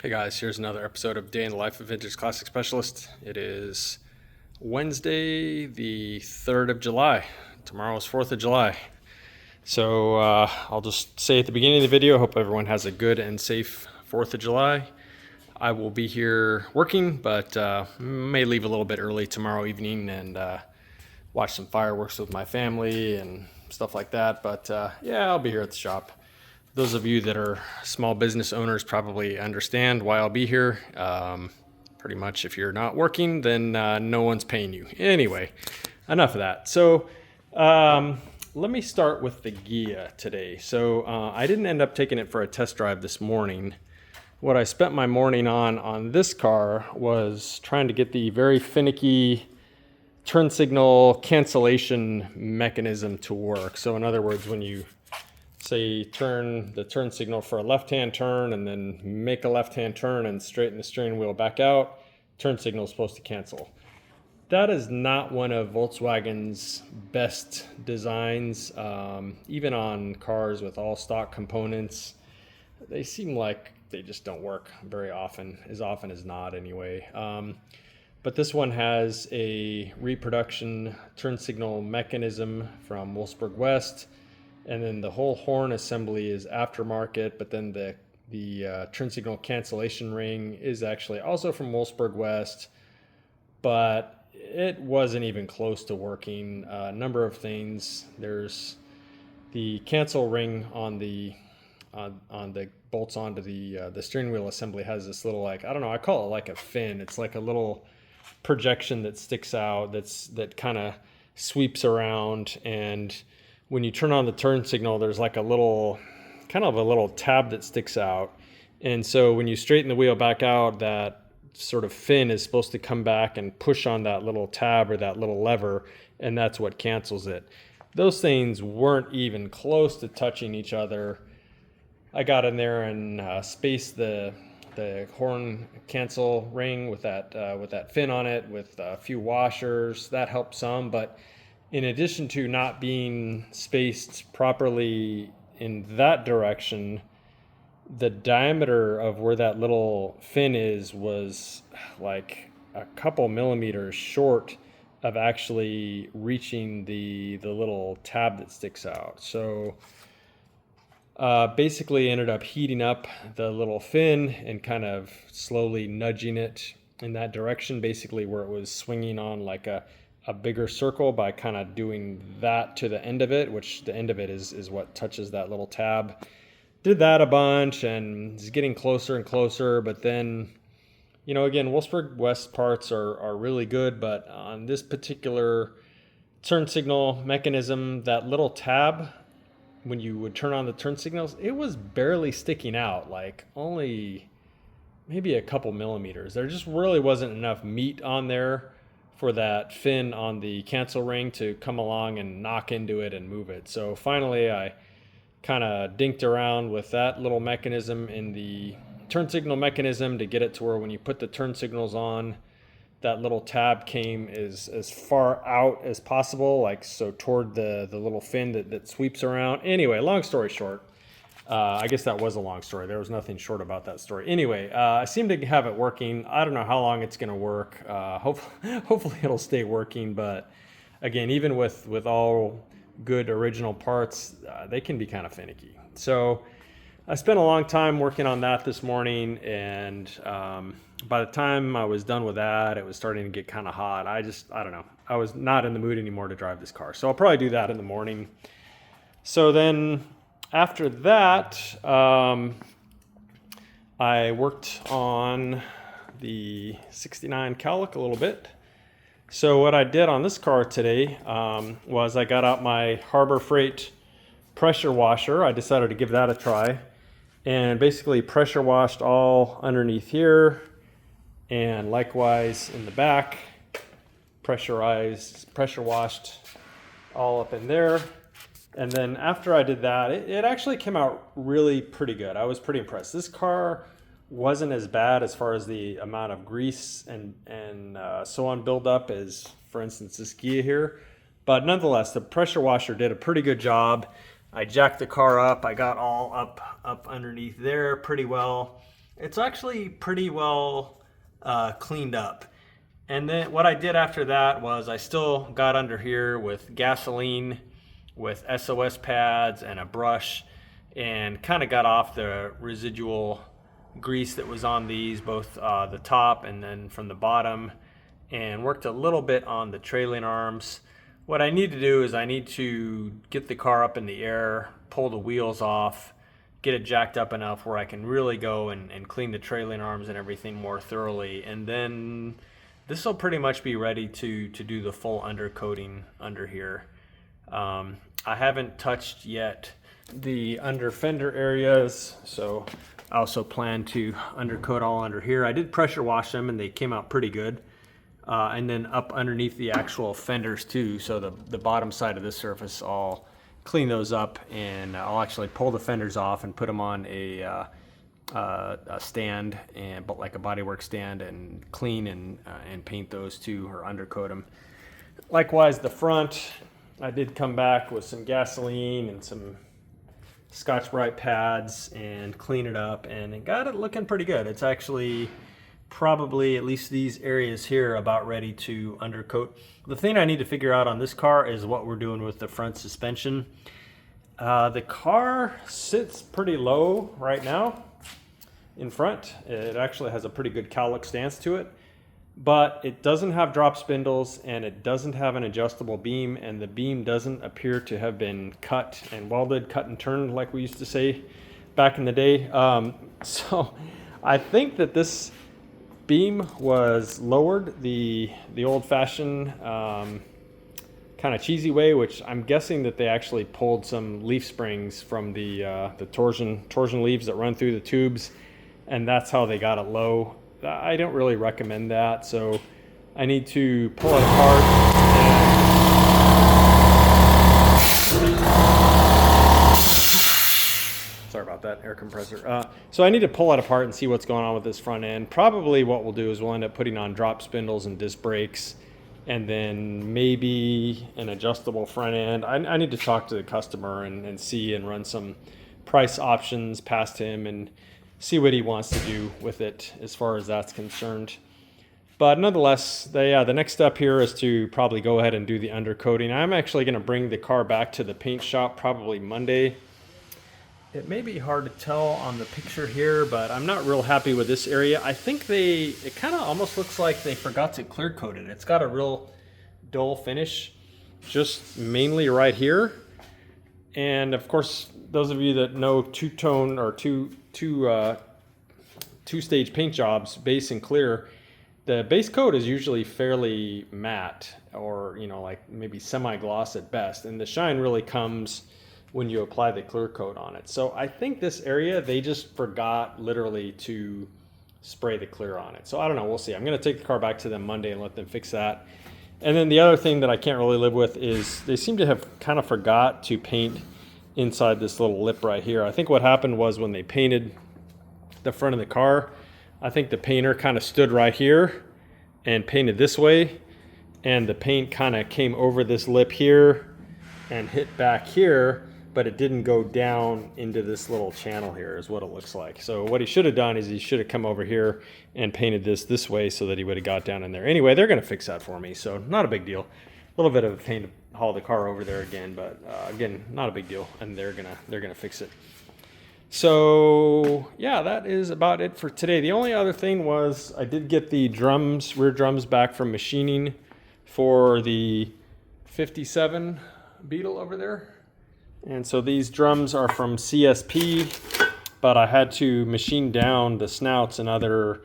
Hey guys, here's another episode of Day in the Life of Vintage Classic Specialist. It is Wednesday, the 3rd of July. Tomorrow is 4th of July. So I'll just say at the beginning of the video, I hope everyone has a good and safe 4th of July. I will be here working, but may leave a little bit early tomorrow evening and watch some fireworks with my family and stuff like that. But yeah, I'll be here at the shop. Those of you that are small business owners probably understand why I'll be here. Pretty much if you're not working, then no one's paying you. Anyway, enough of that. So let me start with the Ghia today. So I didn't end up taking it for a test drive this morning. What I spent my morning on this car was trying to get the very finicky turn signal cancellation mechanism to work. So in other words, when you say turn the turn signal for a left-hand turn and then make a left-hand turn and straighten the steering wheel back out, turn signal is supposed to cancel. That is not one of Volkswagen's best designs. Even on cars with all stock components, they seem like they just don't work very often as not anyway. But this one has a reproduction turn signal mechanism from Wolfsburg West. And then the whole horn assembly is aftermarket, but then the turn signal cancellation ring is actually also from Wolfsburg West, but it wasn't even close to working. A number of things. There's the cancel ring on the bolts onto the steering wheel assembly has this little, like, I don't know, I call it like a fin. It's like a little projection that sticks out that kind of sweeps around, and when you turn on the turn signal, there's like a little tab that sticks out. And so when you straighten the wheel back out, that sort of fin is supposed to come back and push on that little tab or that little lever, and that's what cancels it. Those things weren't even close to touching each other. I got in there and spaced the horn cancel ring with that fin on it with a few washers. That helped some, but in addition to not being spaced properly in that direction, the diameter of where that little fin was like a couple millimeters short of actually reaching the little tab that sticks out. So basically ended up heating up the little fin and kind of slowly nudging it in that direction, basically where it was swinging on like a bigger circle, by kind of doing that to the end of it, which the end of it is what touches that little tab. Did that a bunch and it's getting closer and closer, but then, you know, again, Wolfsburg West parts are really good, but on this particular turn signal mechanism, that little tab, when you would turn on the turn signals, it was barely sticking out, like only maybe a couple millimeters. There just really wasn't enough meat on there for that fin on the cancel ring to come along and knock into it and move it. So finally I kind of dinked around with that little mechanism in the turn signal mechanism to get it to where when you put the turn signals on, that little tab came as far out as possible, like so toward the little fin that sweeps around. Anyway, long story short, I guess that was a long story. There was nothing short about that story. Anyway, I seem to have it working. I don't know how long it's going to work. Hopefully it'll stay working. But again, even with all good original parts, they can be kind of finicky. So I spent a long time working on that this morning. And by the time I was done with that, it was starting to get kind of hot. I don't know. I was not in the mood anymore to drive this car. So I'll probably do that in the morning. So then after that, I worked on the 69 Cowlick a little bit. So what I did on this car today was I got out my Harbor Freight pressure washer. I decided to give that a try and basically pressure washed all underneath here and likewise in the back, pressure washed all up in there. And then after I did that, it actually came out really pretty good. I was pretty impressed. This car wasn't as bad as far as the amount of grease and so on buildup as, for instance, this Ghia here. But nonetheless, the pressure washer did a pretty good job. I jacked the car up. I got all up underneath there pretty well. it's actually pretty well cleaned up. And then what I did after that was I still got under here with gasoline, with SOS pads and a brush, and kind of got off the residual grease that was on these, both the top and then from the bottom, and worked a little bit on the trailing arms. What I need to do is I need to get the car up in the air, pull the wheels off, get it jacked up enough where I can really go and clean the trailing arms and everything more thoroughly. And then this will pretty much be ready to do the full undercoating under here. I haven't touched yet the under fender areas, so I also plan to undercoat all under here. I did pressure wash them and they came out pretty good. And then up underneath the actual fenders too, so the bottom side of this surface, I'll clean those up, and I'll actually pull the fenders off and put them on a stand, but like a bodywork stand, and clean and paint those too, or undercoat them. Likewise, the front, I did come back with some gasoline and some Scotch-Brite pads and clean it up, and it got it looking pretty good. It's actually probably, at least these areas here, about ready to undercoat. The thing I need to figure out on this car is what we're doing with the front suspension. The car sits pretty low right now in front. It actually has a pretty good cowlick stance to it, but it doesn't have drop spindles and it doesn't have an adjustable beam, and the beam doesn't appear to have been cut and welded, cut and turned like we used to say back in the day. So I think that this beam was lowered the old-fashioned kind of cheesy way, which I'm guessing that they actually pulled some leaf springs from the torsion leaves that run through the tubes, and that's how they got it low. I don't really recommend that, so I need to pull it apart. Sorry about that, air compressor. So I need to pull it apart and see what's going on with this front end. Probably what we'll do is we'll end up putting on drop spindles and disc brakes, and then maybe an adjustable front end. I need to talk to the customer and see and run some price options past him and see what he wants to do with it as far as that's concerned. But nonetheless, the next step here is to probably go ahead and do the undercoating. I'm actually going to bring the car back to the paint shop probably Monday. It may be hard to tell on the picture here, but I'm not real happy with this area. I think it kind of almost looks like they forgot to clear coat it. It's got a real dull finish, just mainly right here. And of course, those of you that know two-tone or two-stage paint jobs, base and clear, the base coat is usually fairly matte, or like maybe semi-gloss at best, and the shine really comes when you apply the clear coat on it. So I think this area, they just forgot literally to spray the clear on it. So I don't know, we'll see. I'm gonna take the car back to them Monday and let them fix that. And then the other thing that I can't really live with is they seem to have kind of forgot to paint inside this little lip right here. I think what happened was when they painted the front of the car, I think the painter kind of stood right here and painted this way, and the paint kind of came over this lip here and hit back here, but it didn't go down into this little channel here is what it looks like. So what he should have done is he should have come over here and painted this way so that he would have got down in there. Anyway, they're gonna fix that for me, so not a big deal. A little bit of a pain to haul the car over there again, but again, not a big deal, and they're gonna fix it. So yeah, that is about it for today. The only other thing was I did get the rear drums back from machining for the 57 Beetle over there. And so these drums are from CSP, but I had to machine down the snouts another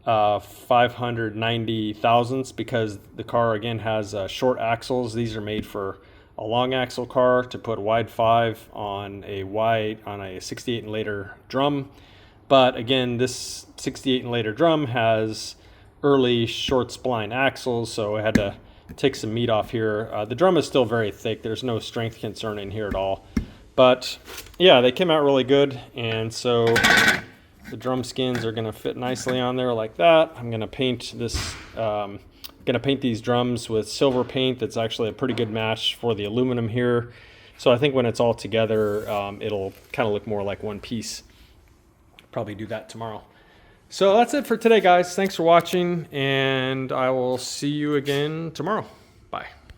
590 thousandths because the car again has short axles. These are made for a long axle car to put wide 5 on a 68 and later drum. But again, this 68 and later drum has early short spline axles, so I had to take some meat off here. The drum is still very thick. There's no strength concern in here at all. But yeah, they came out really good, and so the drum skins are going to fit nicely on there like that. I'm going to paint this. Going to paint these drums with silver paint. That's actually a pretty good match for the aluminum here. So I think when it's all together, it'll kind of look more like one piece. Probably do that tomorrow. So that's it for today, guys. Thanks for watching, and I will see you again tomorrow. Bye.